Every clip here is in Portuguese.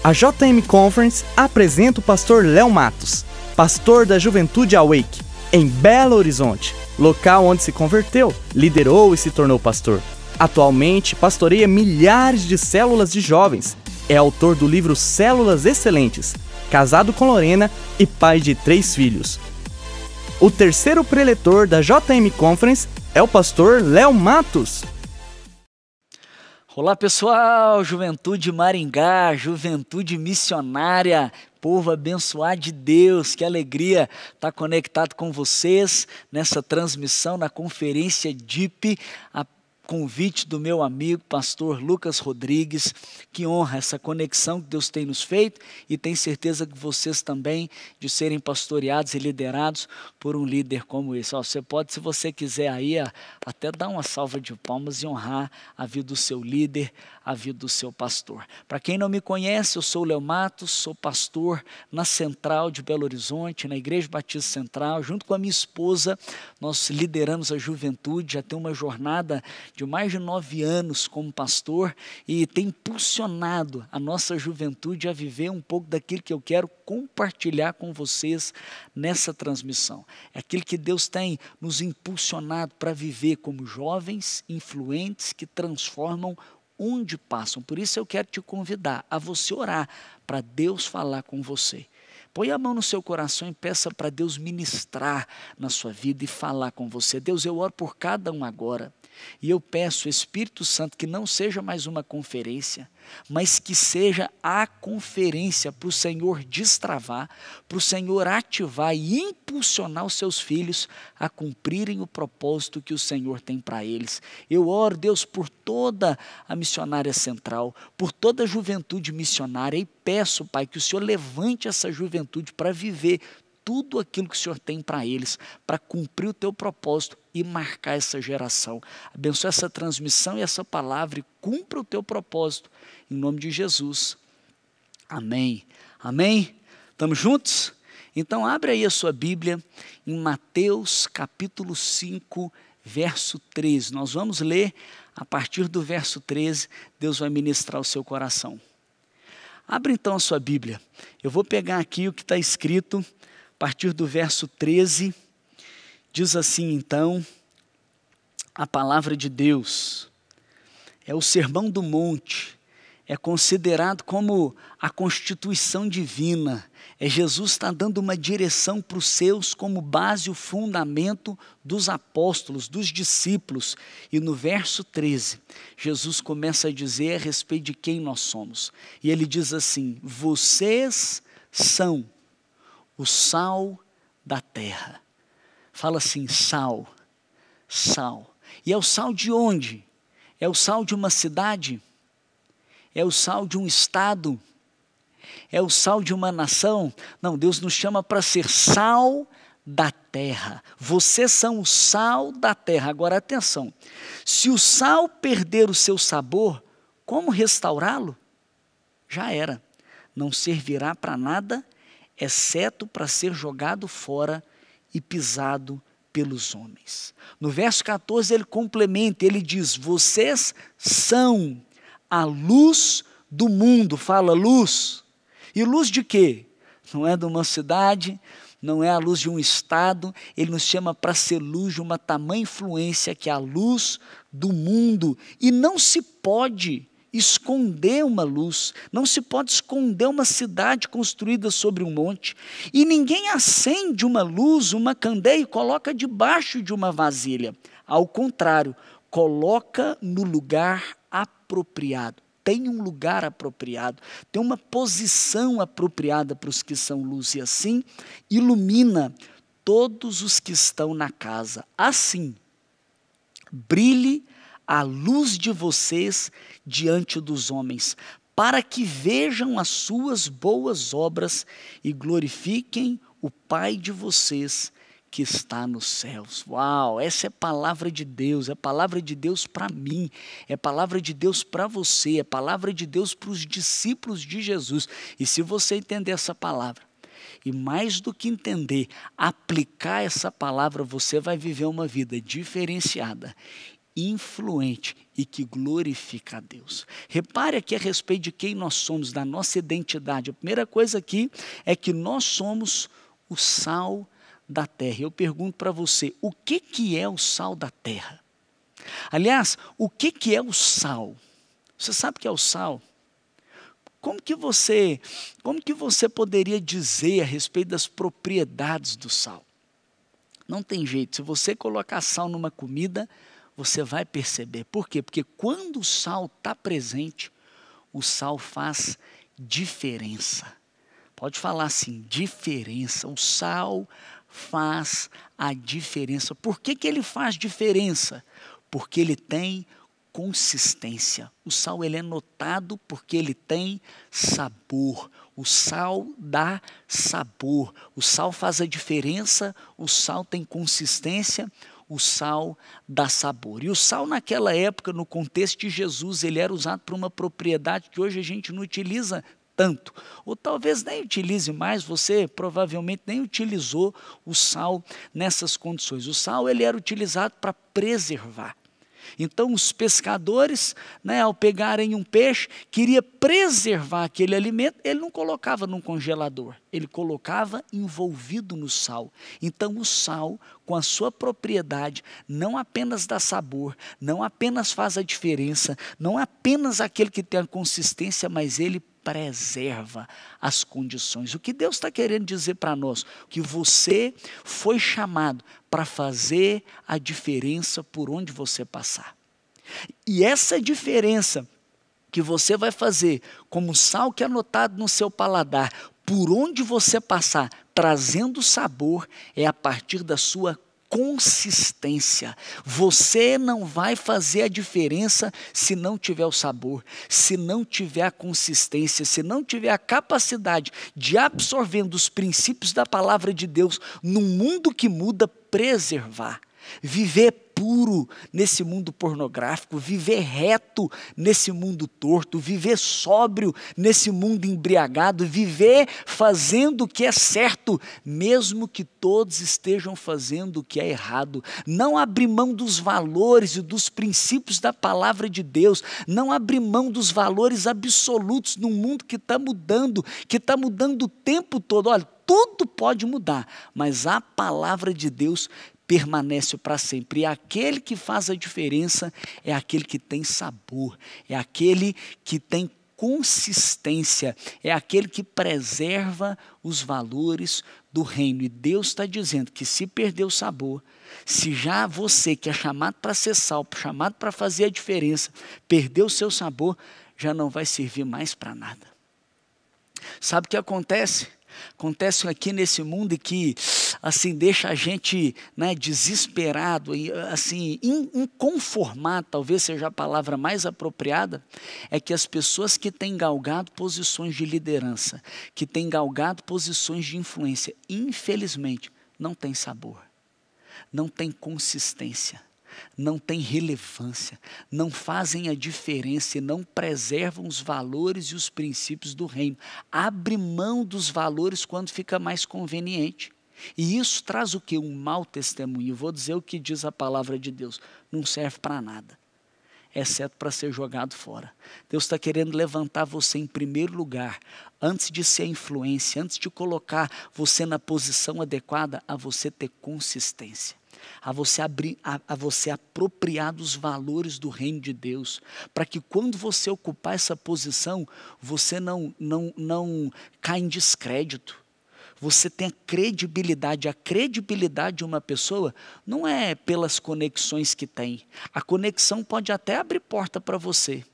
A JM Conference apresenta o pastor Léo Matos, pastor da Juventude Awake, em Belo Horizonte, local onde se converteu, liderou e se tornou pastor. Atualmente, pastoreia milhares de células de jovens. É autor do livro Células Excelentes, casado com Lorena e pai de 3 filhos. O terceiro preletor da JM Conference é o pastor Léo Matos. Olá pessoal, Juventude Maringá, Juventude Missionária, povo abençoado de Deus, que alegria estar conectado com vocês nessa transmissão na conferência DIP, a convite do meu amigo pastor Lucas Rodrigues. Que honra essa conexão que Deus tem nos feito e tenho certeza que vocês também, de serem pastoreados e liderados por um líder como esse. Você pode, se você quiser aí, até dar uma salva de palmas e honrar a vida do seu líder, a vida do seu pastor. Para quem não me conhece, eu sou o Léo Matos, sou pastor na Central de Belo Horizonte, na Igreja Batista Central. Junto com a minha esposa, nós lideramos a juventude, já tem uma jornada de mais de 9 anos como pastor e tem impulsionado a nossa juventude a viver um pouco daquilo que eu quero compartilhar com vocês nessa transmissão. É aquilo que Deus tem nos impulsionado para viver como jovens influentes que transformam onde passam. Por isso eu quero te convidar a você orar para Deus falar com você. Põe a mão no seu coração e peça para Deus ministrar na sua vida e falar com você. Deus, eu oro por cada um agora. E eu peço, Espírito Santo, que não seja mais uma conferência, mas que seja a conferência para o Senhor destravar, para o Senhor ativar e impulsionar os seus filhos a cumprirem o propósito que o Senhor tem para eles. Eu oro, Deus, por toda a missionária central, por toda a juventude missionária e peço, Pai, que o Senhor levante essa juventude para viver tudo aquilo que o Senhor tem para eles, para cumprir o teu propósito e marcar essa geração. Abençoa essa transmissão e essa palavra e cumpra o teu propósito, em nome de Jesus. Amém. Amém? Estamos juntos? Então abre aí a sua Bíblia em Mateus capítulo 5, verso 13. Nós vamos ler a partir do verso 13, Deus vai ministrar o seu coração. Abre então a sua Bíblia. Eu vou pegar aqui o que está escrito a partir do verso 13, diz assim então, a palavra de Deus, é o Sermão do Monte, é considerado como a constituição divina, Jesus está dando uma direção para os seus como base, o fundamento dos apóstolos, dos discípulos, e no verso 13, Jesus começa a dizer a respeito de quem nós somos, e ele diz assim, vocês são o sal da terra. Fala assim, sal, sal. E é o sal de onde? É o sal de uma cidade? É o sal de um estado? É o sal de uma nação? Não, Deus nos chama para ser sal da terra. Vocês são o sal da terra. Agora atenção, se o sal perder o seu sabor, como restaurá-lo? Já era, não servirá para nada, exceto para ser jogado fora e pisado pelos homens. No verso 14 ele complementa, ele diz, vocês são a luz do mundo, fala luz. E luz de quê? Não é de uma cidade, não é a luz de um estado, ele nos chama para ser luz de uma tamanha influência que é a luz do mundo. E não se pode esconder uma luz, não se pode esconder uma cidade construída sobre um monte, e ninguém acende uma luz, uma candeia e coloca debaixo de uma vasilha, ao contrário, coloca no lugar apropriado, tem um lugar apropriado, tem uma posição apropriada para os que são luz, e assim ilumina todos os que estão na casa, assim brilhe a luz de vocês diante dos homens, para que vejam as suas boas obras e glorifiquem o Pai de vocês que está nos céus. Uau, essa é a palavra de Deus, é a palavra de Deus para mim, é a palavra de Deus para você, é a palavra de Deus para os discípulos de Jesus. E se você entender essa palavra, e mais do que entender, aplicar essa palavra, você vai viver uma vida diferenciada, influente e que glorifica a Deus. Repare aqui a respeito de quem nós somos, da nossa identidade. A primeira coisa aqui é que nós somos o sal da terra. Eu pergunto para você, o que é o sal da terra? Aliás, o que é o sal? Você sabe o que é o sal? Como que você poderia dizer a respeito das propriedades do sal? Não tem jeito, se você colocar sal numa comida, você vai perceber. Por quê? Porque quando o sal está presente, o sal faz diferença. Pode falar assim, diferença. O sal faz a diferença. Por que ele faz diferença? Porque ele tem consistência. O sal ele é notado porque ele tem sabor. O sal dá sabor. O sal faz a diferença, o sal tem consistência, o sal dá sabor. E o sal naquela época, no contexto de Jesus, ele era usado para uma propriedade que hoje a gente não utiliza tanto. Ou talvez nem utilize mais, você provavelmente nem utilizou o sal nessas condições. O sal ele era utilizado para preservar. Então os pescadores, ao pegarem um peixe, queria preservar aquele alimento, ele não colocava num congelador, ele colocava envolvido no sal. Então o sal, com a sua propriedade, não apenas dá sabor, não apenas faz a diferença, não apenas aquele que tem a consistência, mas ele preserva as condições. O que Deus está querendo dizer para nós? Que você foi chamado para fazer a diferença por onde você passar. E essa diferença que você vai fazer, como sal que é anotado no seu paladar, por onde você passar, trazendo sabor, é a partir da sua consistência. Você não vai fazer a diferença se não tiver o sabor, se não tiver a consistência, se não tiver a capacidade de absorvendo os princípios da palavra de Deus num mundo que muda, preservar. Viver puro nesse mundo pornográfico, viver reto nesse mundo torto, viver sóbrio nesse mundo embriagado, viver fazendo o que é certo, mesmo que todos estejam fazendo o que é errado. Não abrir mão dos valores e dos princípios da palavra de Deus, não abrir mão dos valores absolutos num mundo que está mudando o tempo todo. Olha, tudo pode mudar, mas a palavra de Deus permanece para sempre. E aquele que faz a diferença é aquele que tem sabor, é aquele que tem consistência, é aquele que preserva os valores do reino. E Deus está dizendo que se perder o sabor, se já você que é chamado para ser sal, chamado para fazer a diferença, perdeu o seu sabor, já não vai servir mais para nada. Sabe o que acontece? Acontece aqui nesse mundo e que assim deixa a gente desesperado e assim inconformado, talvez seja a palavra mais apropriada, é que as pessoas que têm galgado posições de liderança, que têm galgado posições de influência, infelizmente não tem sabor, não tem consistência, não tem relevância, não fazem a diferença e não preservam os valores e os princípios do reino. Abre mão dos valores quando fica mais conveniente. E isso traz o quê? Um mau testemunho. Eu vou dizer o que diz a palavra de Deus. Não serve para nada, exceto para ser jogado fora. Deus está querendo levantar você em primeiro lugar, antes de ser influência, antes de colocar você na posição adequada, a você ter consistência. A você apropriar dos valores do reino de Deus, para que quando você ocupar essa posição, você não caia em descrédito. Você tem a credibilidade. A credibilidade de uma pessoa não é pelas conexões que tem. A conexão pode até abrir porta para você.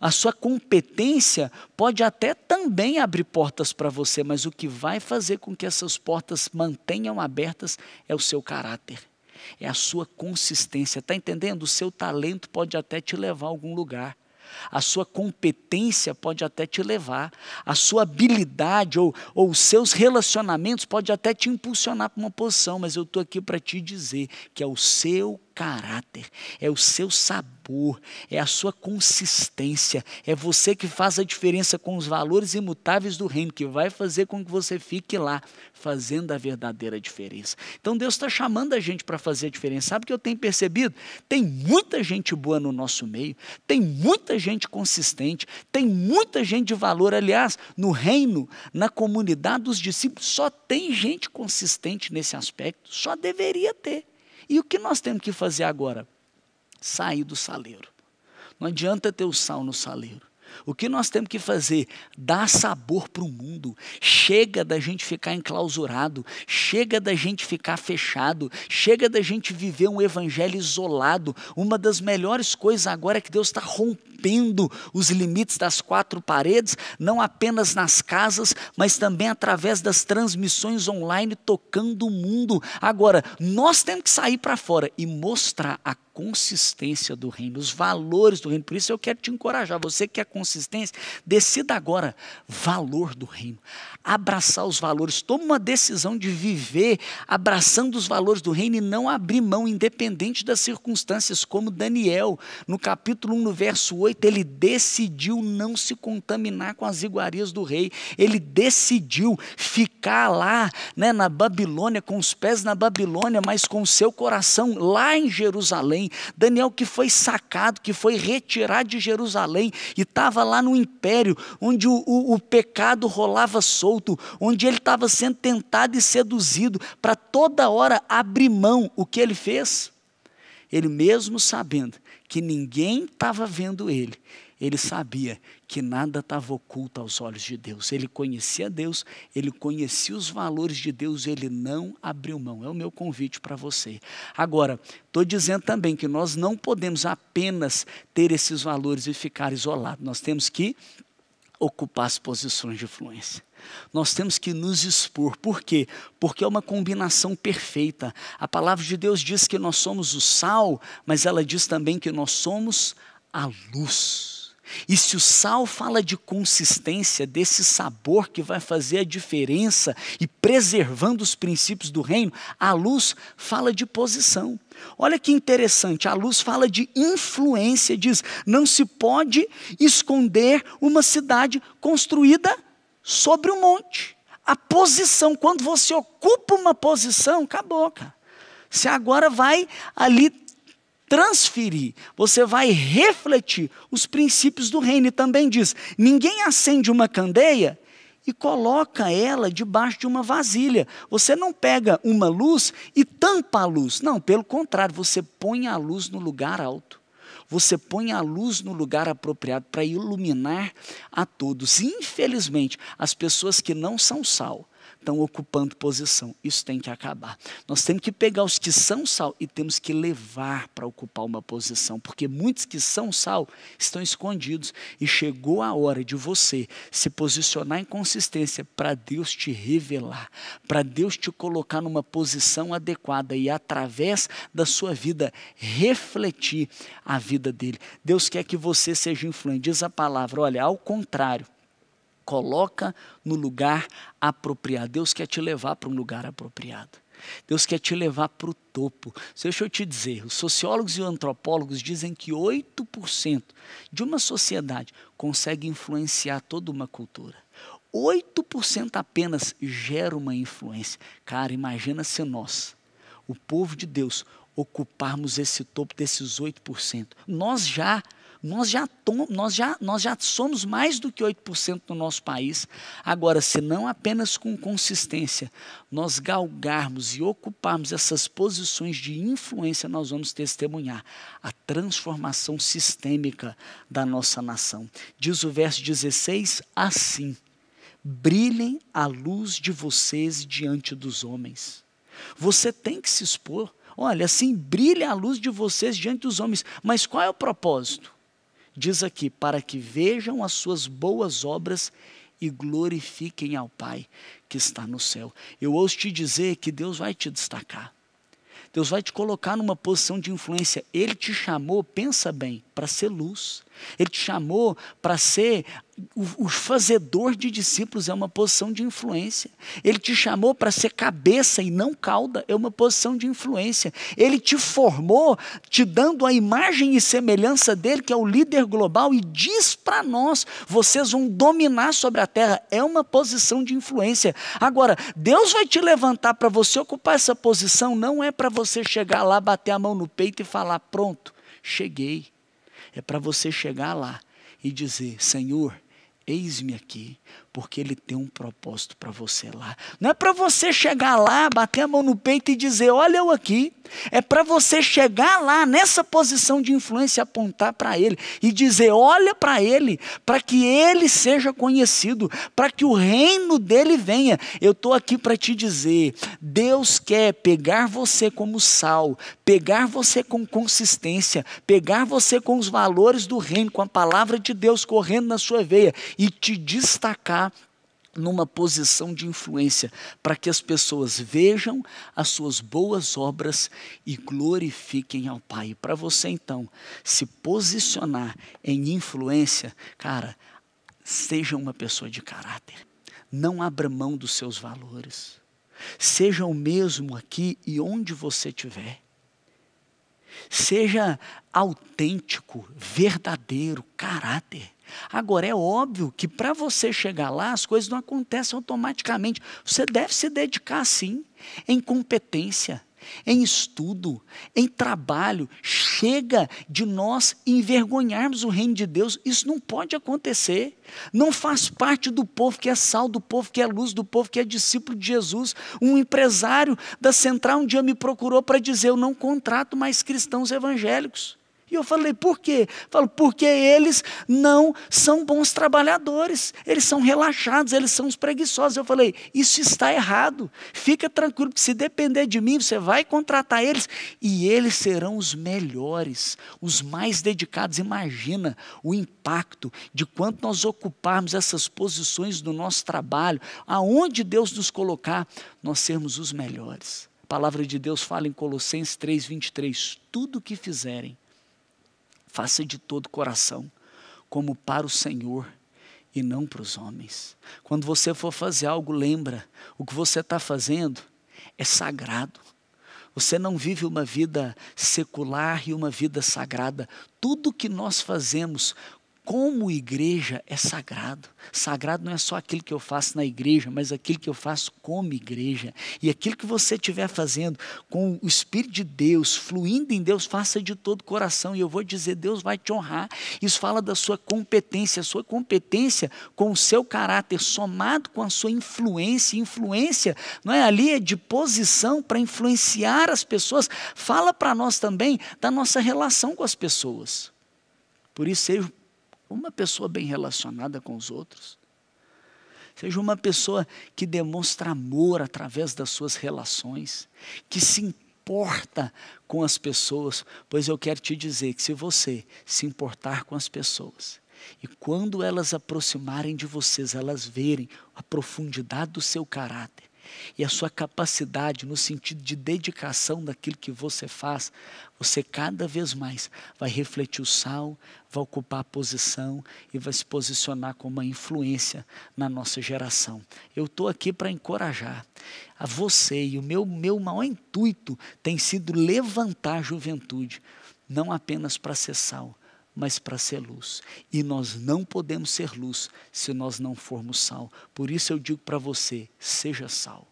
A sua competência pode até também abrir portas para você, mas o que vai fazer com que essas portas mantenham abertas é o seu caráter, é a sua consistência. Está entendendo? O seu talento pode até te levar a algum lugar. A sua competência pode até te levar, a sua habilidade ou os seus relacionamentos pode até te impulsionar para uma posição, mas eu estou aqui para te dizer que é o seu caráter, é o seu sabor, é a sua consistência, é você que faz a diferença com os valores imutáveis do reino, que vai fazer com que você fique lá, fazendo a verdadeira diferença. Então Deus está chamando a gente para fazer a diferença. Sabe o que eu tenho percebido? Tem muita gente boa no nosso meio, tem muita gente consistente, tem muita gente de valor. Aliás, no reino, na comunidade dos discípulos, só tem gente consistente nesse aspecto, só deveria ter. E o que nós temos que fazer agora? Sair do saleiro. Não adianta ter o sal no saleiro. O que nós temos que fazer? Dar sabor para o mundo. Chega da gente ficar enclausurado, chega da gente ficar fechado, chega da gente viver um evangelho isolado. Uma das melhores coisas agora é que Deus está rompendo os limites das quatro paredes, não apenas nas casas, mas também através das transmissões online, tocando o mundo. Agora, nós temos que sair para fora e mostrar a consistência do reino, os valores do reino. Por isso eu quero te encorajar, você que quer consistência, decida agora valor do reino, abraçar os valores, toma uma decisão de viver abraçando os valores do reino e não abrir mão, independente das circunstâncias, como Daniel, no capítulo 1, no verso 8, ele decidiu não se contaminar com as iguarias do rei, ele decidiu ficar lá, na Babilônia, com os pés na Babilônia, mas com o seu coração lá em Jerusalém. Daniel, que foi sacado, que foi retirado de Jerusalém e estava lá no império, onde o pecado rolava solto, onde ele estava sendo tentado e seduzido, para toda hora abrir mão. O que ele fez? Ele mesmo sabendo que ninguém estava vendo ele sabia que nada estava oculto aos olhos de Deus. Ele conhecia Deus, ele conhecia os valores de Deus, ele não abriu mão. É o meu convite para você. Agora, estou dizendo também que nós não podemos apenas ter esses valores e ficar isolados. Nós temos que ocupar as posições de influência. Nós temos que nos expor. Por quê? Porque é uma combinação perfeita. A palavra de Deus diz que nós somos o sal, mas ela diz também que nós somos a luz. E se o sal fala de consistência, desse sabor que vai fazer a diferença e preservando os princípios do reino, a luz fala de posição. Olha que interessante, a luz fala de influência, diz, não se pode esconder uma cidade construída sobre um monte. A posição, quando você ocupa uma posição, acabou, cara. Você agora vai ali transferir, você vai refletir os princípios do reino. E também diz, ninguém acende uma candeia e coloca ela debaixo de uma vasilha. Você não pega uma luz e tampa a luz. Não, pelo contrário, você põe a luz no lugar alto. Você põe a luz no lugar apropriado para iluminar a todos. Infelizmente, as pessoas que não são sal estão ocupando posição. Isso tem que acabar. Nós temos que pegar os que são sal e temos que levar para ocupar uma posição, porque muitos que são sal estão escondidos. E chegou a hora de você se posicionar em consistência para Deus te revelar, para Deus te colocar numa posição adequada e através da sua vida refletir a vida dele. Deus quer que você seja influente. Diz a palavra, olha, ao contrário, coloca no lugar apropriado. Deus quer te levar para um lugar apropriado. Deus quer te levar para o topo. Deixa eu te dizer, os sociólogos e antropólogos dizem que 8% de uma sociedade consegue influenciar toda uma cultura. 8% apenas gera uma influência. Cara, imagina se nós, o povo de Deus, ocuparmos esse topo desses 8%. Nós já somos mais do que 8% no nosso país. Agora, se não apenas com consistência, nós galgarmos e ocuparmos essas posições de influência, nós vamos testemunhar a transformação sistêmica da nossa nação. Diz o verso 16, assim, brilhem a luz de vocês diante dos homens. Você tem que se expor. Olha, assim, brilha a luz de vocês diante dos homens. Mas qual é o propósito? Diz aqui, para que vejam as suas boas obras e glorifiquem ao Pai que está no céu. Eu ouço te dizer que Deus vai te destacar. Deus vai te colocar numa posição de influência. Ele te chamou, pensa bem, para ser luz. Ele te chamou para ser O fazedor de discípulos é uma posição de influência. Ele te chamou para ser cabeça e não cauda, é uma posição de influência. Ele te formou, te dando a imagem e semelhança dele, que é o líder global, e diz para nós, vocês vão dominar sobre a terra, é uma posição de influência. Agora, Deus vai te levantar para você ocupar essa posição, não é para você chegar lá, bater a mão no peito e falar, pronto, cheguei. É para você chegar lá e dizer, Senhor, eis-me aqui, porque Ele tem um propósito para você lá. Não é para você chegar lá, bater a mão no peito e dizer, olha eu aqui. É para você chegar lá, nessa posição de influência, apontar para Ele e dizer, olha para Ele, para que Ele seja conhecido, para que o reino dEle venha. Eu estou aqui para te dizer, Deus quer pegar você como sal, pegar você com consistência, pegar você com os valores do reino, com a palavra de Deus correndo na sua veia e te destacar numa posição de influência, para que as pessoas vejam as suas boas obras e glorifiquem ao Pai. Para você então se posicionar em influência, cara, seja uma pessoa de caráter, não abra mão dos seus valores, seja o mesmo aqui e onde você estiver. Seja autêntico, verdadeiro, caráter. Agora, é óbvio que para você chegar lá, as coisas não acontecem automaticamente. Você deve se dedicar, sim, em competência, em estudo, em trabalho. Chega de nós envergonharmos o reino de Deus. Isso não pode acontecer. Não faz parte do povo que é sal, do povo que é luz, do povo que é discípulo de Jesus. Um empresário da Central um dia me procurou para dizer, eu não contrato mais cristãos evangélicos. E eu falei, por quê? Falo, porque eles não são bons trabalhadores, eles são relaxados, eles são os preguiçosos. Eu falei, isso está errado, fica tranquilo, que se depender de mim, você vai contratar eles, e eles serão os melhores, os mais dedicados. Imagina o impacto de quanto nós ocuparmos essas posições do nosso trabalho, aonde Deus nos colocar, nós sermos os melhores. A palavra de Deus fala em Colossenses 3:23, tudo o que fizerem, faça de todo o coração, como para o Senhor e não para os homens. Quando você for fazer algo, lembra, o que você está fazendo é sagrado. Você não vive uma vida secular e uma vida sagrada. Tudo que nós fazemos como igreja é sagrado. Sagrado não é só aquilo que eu faço na igreja, mas aquilo que eu faço como igreja. E aquilo que você estiver fazendo com o Espírito de Deus, fluindo em Deus, faça de todo o coração. E eu vou dizer, Deus vai te honrar. Isso fala da sua competência. A sua competência com o seu caráter, somado com a sua influência. Influência, não é ali, é de posição para influenciar as pessoas. Fala para nós também da nossa relação com as pessoas. Por isso, seja uma pessoa bem relacionada com os outros. Seja uma pessoa que demonstra amor através das suas relações, que se importa com as pessoas, pois eu quero te dizer que se você se importar com as pessoas, e quando elas aproximarem de vocês, elas verem a profundidade do seu caráter, e a sua capacidade no sentido de dedicação daquilo que você faz, você cada vez mais vai refletir o sal, vai ocupar a posição e vai se posicionar como uma influência na nossa geração. Eu estou aqui para encorajar a você, e o meu maior intuito tem sido levantar a juventude, não apenas para ser sal, mas para ser luz. E nós não podemos ser luz se nós não formos sal. Por isso eu digo para você, seja sal,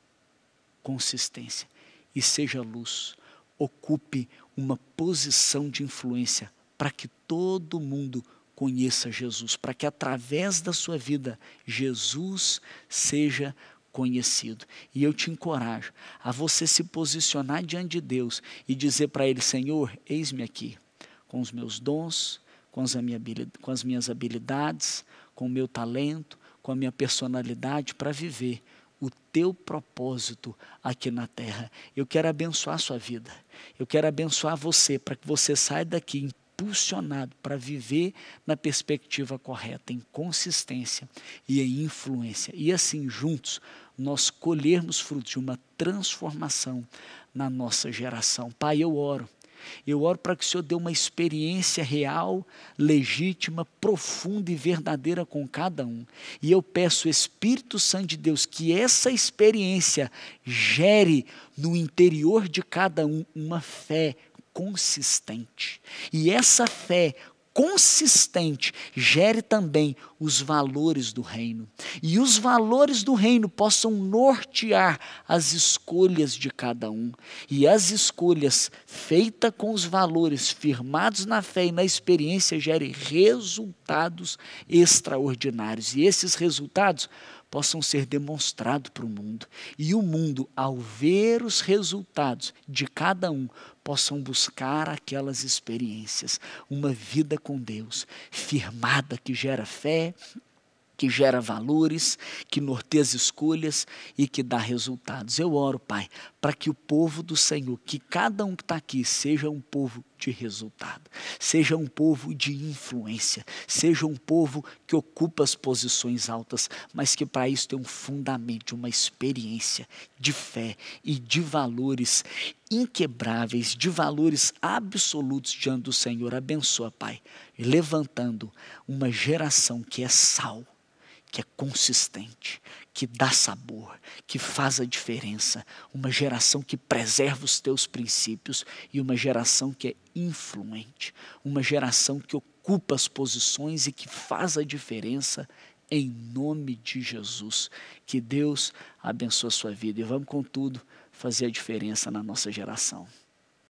consistência, e seja luz. Ocupe uma posição de influência para que todo mundo conheça Jesus, para que através da sua vida Jesus seja conhecido. E eu te encorajo a você se posicionar diante de Deus e dizer para Ele, Senhor, eis-me aqui, com os meus dons, com as minhas habilidades, com o meu talento, com a minha personalidade para viver o teu propósito aqui na terra. Eu quero abençoar a sua vida. Eu quero abençoar você para que você saia daqui impulsionado para viver na perspectiva correta, em consistência e em influência. E assim, juntos, nós colhermos frutos de uma transformação na nossa geração. Pai, eu oro Eu oro para que o Senhor dê uma experiência real, legítima, profunda e verdadeira com cada um. E eu peço, Espírito Santo de Deus, que essa experiência gere no interior de cada um uma fé consistente. E essa fé consistente gere também os valores do reino. E os valores do reino possam nortear as escolhas de cada um. E as escolhas feitas com os valores firmados na fé e na experiência gerem resultados extraordinários. E esses resultados possam ser demonstrados para o mundo. E o mundo, ao ver os resultados de cada um, possam buscar aquelas experiências. Uma vida com Deus, firmada, que gera fé, que gera valores, que norteia as escolhas e que dá resultados. Eu oro, Pai, para que o povo do Senhor, que cada um que está aqui, seja um povo de resultado, seja um povo de influência, seja um povo que ocupa as posições altas, mas que para isso tem um fundamento, uma experiência de fé e de valores inquebráveis, de valores absolutos diante do Senhor. Abençoa, Pai, levantando uma geração que é sal, que é consistente, que dá sabor, que faz a diferença, uma geração que preserva os teus princípios e uma geração que é influente, uma geração que ocupa as posições e que faz a diferença em nome de Jesus. Que Deus abençoe a sua vida e vamos, contudo, fazer a diferença na nossa geração.